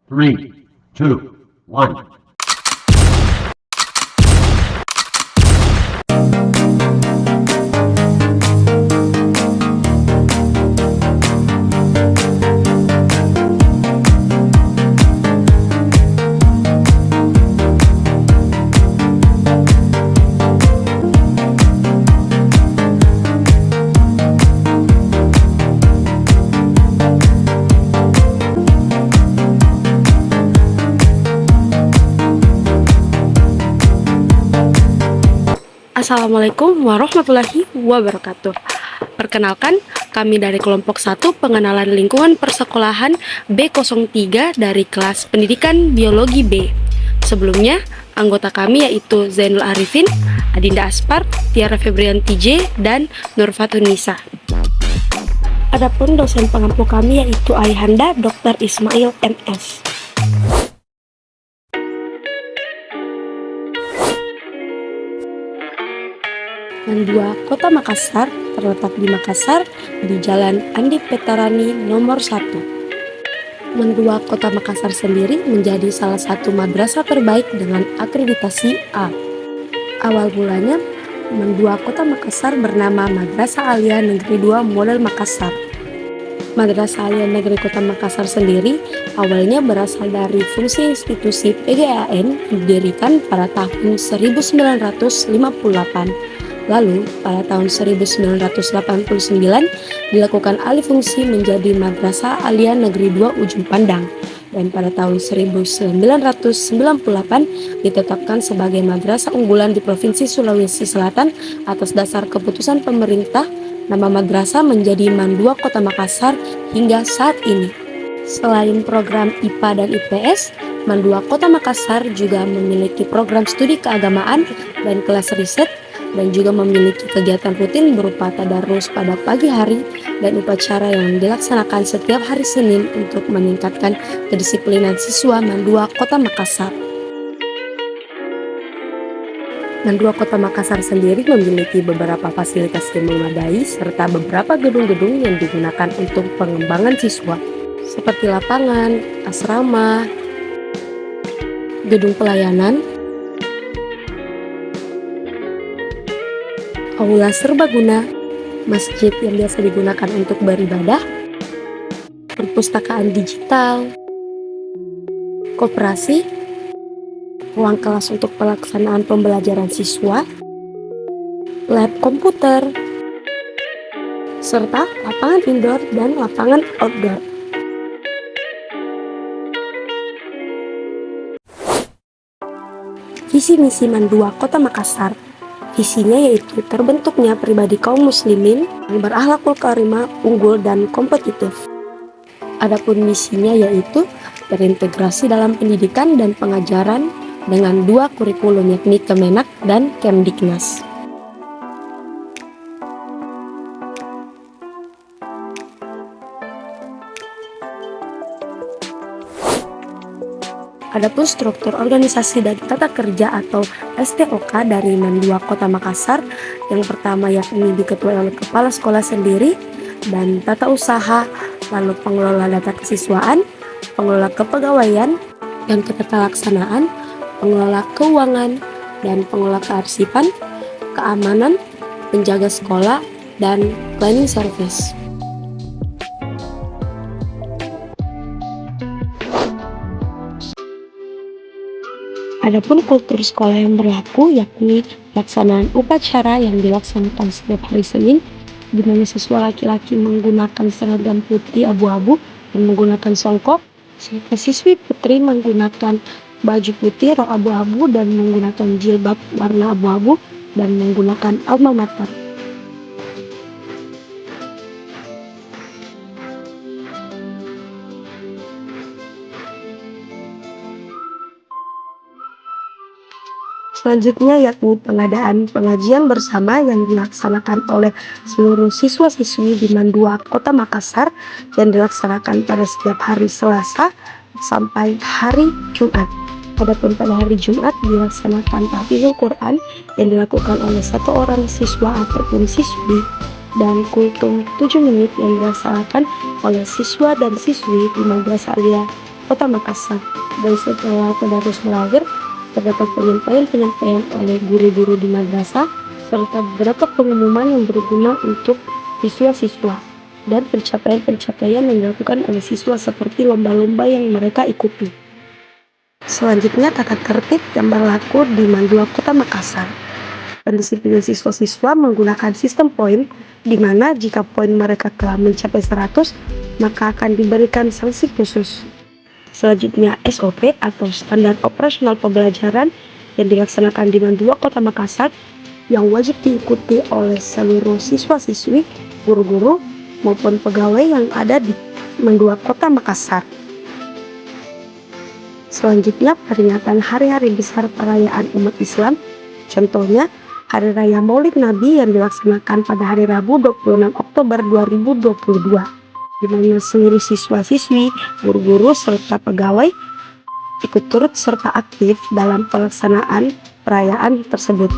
Three, two, one. Assalamualaikum warahmatullahi wabarakatuh. Perkenalkan, kami dari kelompok 1 pengenalan lingkungan persekolahan B03 dari kelas pendidikan biologi B. Sebelumnya, anggota kami yaitu Zainul Arifin, Adinda Aspar, Tiara Febrianti J, dan Nurfatun Nisa. Adapun dosen pengampu kami yaitu Ayahanda Dr. Ismail MS. Man 2 Kota Makassar terletak di Makassar di Jalan Andi Petarani nomor 1. Man 2 Kota Makassar sendiri menjadi salah satu madrasah terbaik dengan akreditasi A. Awal mulanya, Man 2 Kota Makassar bernama Madrasah Alia Negeri 2 Model Makassar. Madrasah Alia Negeri Kota Makassar sendiri awalnya berasal dari fungsi institusi PGAN didirikan pada tahun 1958. Lalu, pada tahun 1989 dilakukan alih fungsi menjadi Madrasah Alia Negeri 2 Ujung Pandang, dan pada tahun 1998 ditetapkan sebagai madrasah unggulan di Provinsi Sulawesi Selatan atas dasar keputusan pemerintah. Nama madrasah menjadi Man 2 Kota Makassar hingga saat ini. Selain program IPA dan IPS, Man 2 Kota Makassar juga memiliki program studi keagamaan dan kelas riset, dan juga memiliki kegiatan rutin berupa tadarus pada pagi hari dan upacara yang dilaksanakan setiap hari Senin untuk meningkatkan kedisiplinan siswa Man 2 Kota Makassar. Man 2 Kota Makassar sendiri memiliki beberapa fasilitas yang memadai serta beberapa gedung-gedung yang digunakan untuk pengembangan siswa, seperti lapangan, asrama, gedung pelayanan, aula serbaguna, masjid yang biasa digunakan untuk beribadah, perpustakaan digital, koperasi, ruang kelas untuk pelaksanaan pembelajaran siswa, lab komputer, serta lapangan indoor dan lapangan outdoor. Visi misi Man 2 Kota Makassar. Visinya yaitu terbentuknya pribadi kaum muslimin yang berakhlakul karimah, unggul, dan kompetitif. Adapun misinya yaitu terintegrasi dalam pendidikan dan pengajaran dengan 2 kurikulum yakni Kemenak dan Kemdiknas. Adapun struktur organisasi dan tata kerja atau STOK dari Man 2 Kota Makassar, yang pertama yakni diketuai oleh kepala sekolah sendiri, dan tata usaha, lalu pengelola data kesiswaan, pengelola kepegawaian dan ketetalaksanaan, pengelola keuangan dan pengelola kearsipan, keamanan, penjaga sekolah, dan cleaning service. Adapun kultur sekolah yang berlaku yakni pelaksanaan upacara yang dilaksanakan setiap hari Senin, di mana siswa laki-laki menggunakan seragam putih abu-abu dan menggunakan songkok, sedangkan siswi putri menggunakan baju putih rok abu-abu dan menggunakan jilbab warna abu-abu dan menggunakan alma mater. Selanjutnya yakni pengadaan pengajian bersama yang dilaksanakan oleh seluruh siswa-siswi di Man 2 Kota Makassar yang dilaksanakan pada setiap hari Selasa sampai hari Jumat. Adapun pada hari Jumat dilaksanakan tahfidz Quran yang dilakukan oleh 1 orang siswa ataupun siswi, dan kultum 7 menit yang dilaksanakan oleh siswa dan siswi di Madrasah Alia Kota Makassar. Dan setelah tadarus berakhir, terdapat penyampaian oleh guru-guru di madrasah serta beberapa pengumuman yang berguna untuk siswa-siswa dan pencapaian-pencapaian yang dilakukan oleh siswa seperti lomba-lomba yang mereka ikuti. Selanjutnya, tata tertib yang berlaku di Mandua Kota Makassar. Pendisiplinan siswa-siswa menggunakan sistem poin, di mana jika poin mereka telah mencapai 100, maka akan diberikan sanksi khusus. Selanjutnya, SOP atau Standar Operasional Pembelajaran yang dilaksanakan di Mandua Kota Makassar yang wajib diikuti oleh seluruh siswa-siswi, guru-guru, maupun pegawai yang ada di Mandua Kota Makassar. Selanjutnya, peringatan hari-hari besar perayaan umat Islam, contohnya Hari Raya Maulid Nabi yang dilaksanakan pada hari Rabu 26 Oktober 2022, di mana seluruh siswa-siswi, guru-guru, serta pegawai ikut turut serta aktif dalam pelaksanaan perayaan tersebut.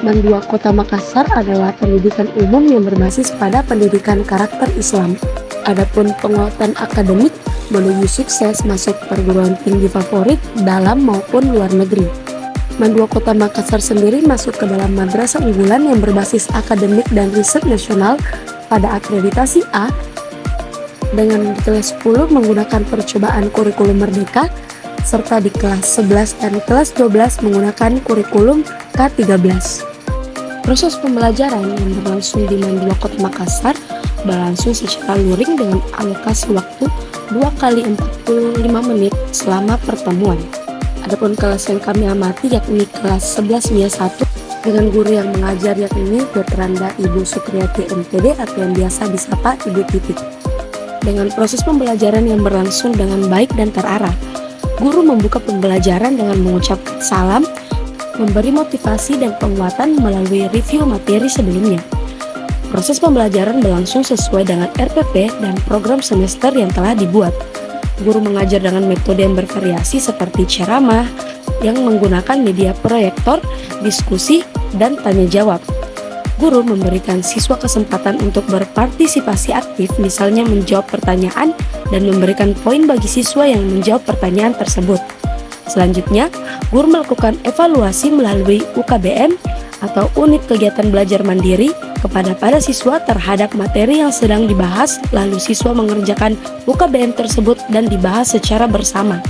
Mandua Kota Makassar adalah pendidikan umum yang berbasis pada pendidikan karakter Islam. Adapun penguatan akademik menuju sukses masuk perguruan tinggi favorit dalam maupun luar negeri. Mandua Kota Makassar sendiri masuk ke dalam madrasah unggulan yang berbasis akademik dan riset nasional pada akreditasi A, dengan di kelas 10 menggunakan percobaan kurikulum merdeka, serta di kelas 11 dan kelas 12 menggunakan kurikulum K13. Proses pembelajaran yang berlangsung di Mandua Kota Makassar berlangsung secara luring dengan alokasi waktu 2 kali 45 menit selama pertemuan. Adapun kelas yang kami amati yakni kelas 11 MIA 1 dengan guru yang mengajar yakni Dr. Ibu Sukriyati MPD atau yang biasa disapa Ibu Titik. Dengan proses pembelajaran yang berlangsung dengan baik dan terarah, guru membuka pembelajaran dengan mengucapkan salam, memberi motivasi dan penguatan melalui review materi sebelumnya. Proses pembelajaran berlangsung sesuai dengan RPP dan program semester yang telah dibuat. Guru mengajar dengan metode yang bervariasi seperti ceramah yang menggunakan media proyektor, diskusi, dan tanya jawab. Guru memberikan siswa kesempatan untuk berpartisipasi aktif, misalnya menjawab pertanyaan dan memberikan poin bagi siswa yang menjawab pertanyaan tersebut. Selanjutnya, guru melakukan evaluasi melalui UKBM atau Unit Kegiatan Belajar Mandiri kepada para siswa terhadap materi yang sedang dibahas, lalu siswa mengerjakan UKBM tersebut dan dibahas secara bersama.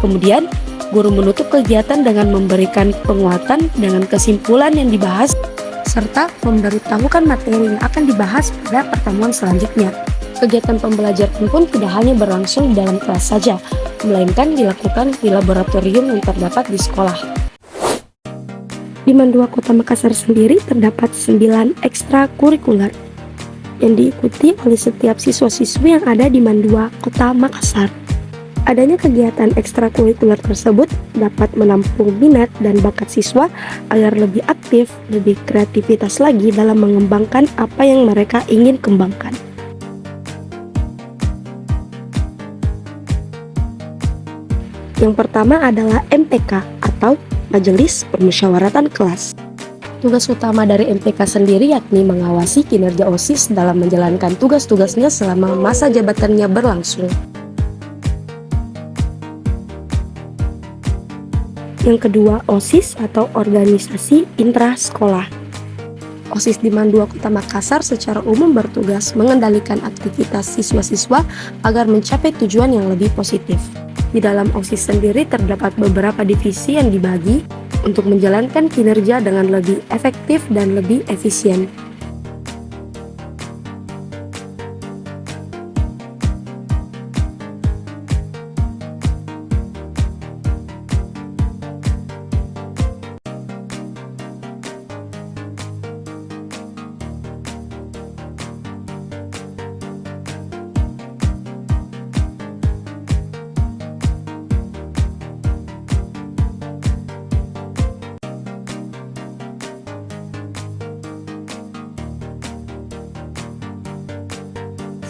Kemudian, guru menutup kegiatan dengan memberikan penguatan dengan kesimpulan yang dibahas, serta memberitahukan materi yang akan dibahas pada pertemuan selanjutnya. Kegiatan pembelajaran pun tidak hanya berlangsung di dalam kelas saja, melainkan dilakukan di laboratorium yang terdapat di sekolah. Di Mandua Kota Makassar sendiri terdapat 9 ekstrakurikuler yang diikuti oleh setiap siswa-siswi yang ada di Mandua Kota Makassar. Adanya kegiatan ekstrakurikuler tersebut dapat menampung minat dan bakat siswa agar lebih aktif, lebih kreativitas lagi dalam mengembangkan apa yang mereka ingin kembangkan. Yang pertama adalah MPK atau Majelis Permusyawaratan Kelas. Tugas utama dari MPK sendiri yakni mengawasi kinerja OSIS dalam menjalankan tugas-tugasnya selama masa jabatannya berlangsung. Yang kedua, OSIS atau Organisasi Intrasekolah. OSIS di Mandua Kota Makassar secara umum bertugas mengendalikan aktivitas siswa-siswa agar mencapai tujuan yang lebih positif. Di dalam OSIS sendiri terdapat beberapa divisi yang dibagi untuk menjalankan kinerja dengan lebih efektif dan lebih efisien.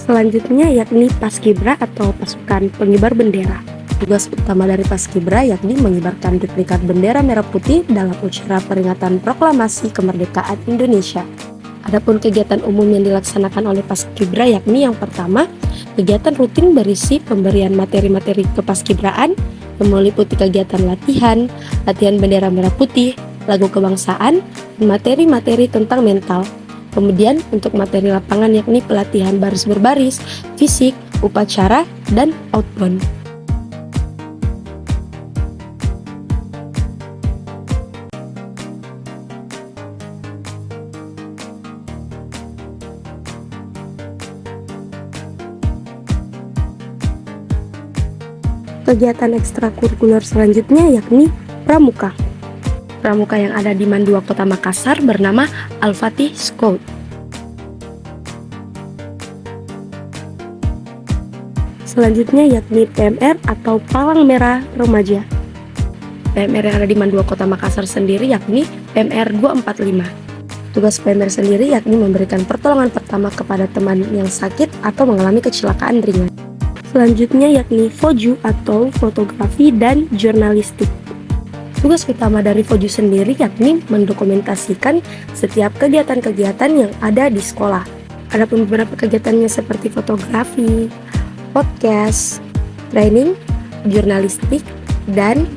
Selanjutnya yakni Paskibra atau pasukan pengibar bendera. Tugas utama dari Paskibra yakni mengibarkan duplikat bendera merah putih dalam acara peringatan proklamasi kemerdekaan Indonesia. Adapun kegiatan umum yang dilaksanakan oleh Paskibra yakni yang pertama, kegiatan rutin berisi pemberian materi-materi kepaskibraan yang meliputi kegiatan latihan bendera merah putih, lagu kebangsaan, dan materi-materi tentang mental. Kemudian untuk materi lapangan yakni pelatihan baris berbaris, fisik, upacara, dan outbound. Kegiatan ekstrakurikuler selanjutnya yakni Pramuka. Pramuka yang ada di Mandua Kota Makassar bernama Al-Fatih Scout. Selanjutnya yakni PMR atau Palang Merah Remaja. PMR yang ada di Mandua Kota Makassar sendiri yakni PMR 245. Tugas PMR sendiri yakni memberikan pertolongan pertama kepada teman yang sakit atau mengalami kecelakaan ringan. Selanjutnya yakni Foju atau Fotografi dan Jurnalistik. Tugas utama dari Foju sendiri yakni mendokumentasikan setiap kegiatan-kegiatan yang ada di sekolah. Ada beberapa kegiatannya seperti fotografi, podcast, training, jurnalistik, dan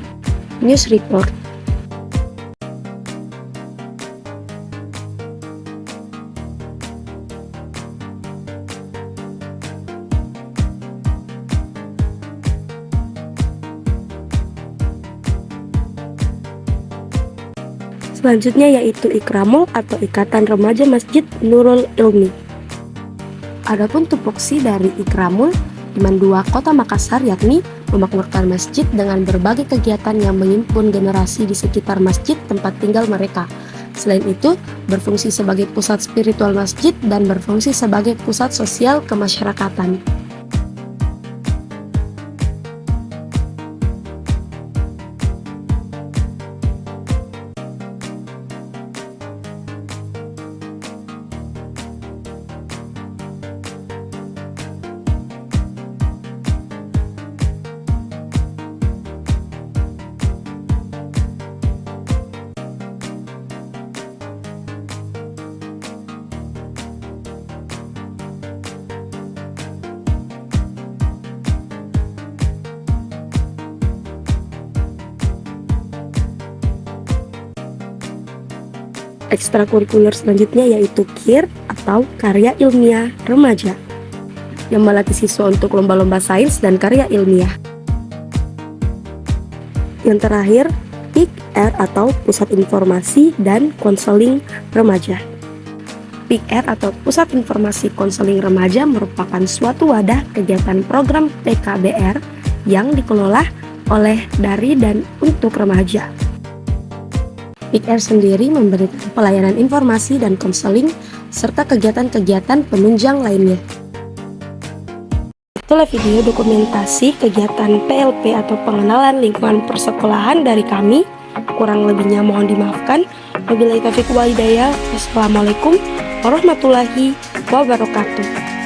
news report. Selanjutnya yaitu Ikramul atau Ikatan Remaja Masjid Nurul Ilmi. Adapun tupoksi dari Ikramul di Mandua Kota Makassar yakni memakmurkan masjid dengan berbagai kegiatan yang menghimpun generasi di sekitar masjid tempat tinggal mereka. Selain itu, berfungsi sebagai pusat spiritual masjid dan berfungsi sebagai pusat sosial kemasyarakatan. Ekstrakurikuler selanjutnya yaitu KIR atau Karya Ilmiah Remaja yang melatih siswa untuk lomba-lomba sains dan karya ilmiah. Yang terakhir, PIK-R atau Pusat Informasi dan Konseling Remaja. PIK-R atau Pusat Informasi Konseling Remaja merupakan suatu wadah kegiatan program PKBR yang dikelola oleh, dari, dan untuk remaja. PIK-R sendiri memberikan pelayanan informasi dan konseling serta kegiatan-kegiatan penunjang lainnya. Itulah video dokumentasi kegiatan PLP atau pengenalan lingkungan persekolahan dari kami. Kurang lebihnya mohon dimaafkan. Wabillahi taufiq wal hidayah. Wassalamualaikum warahmatullahi wabarakatuh.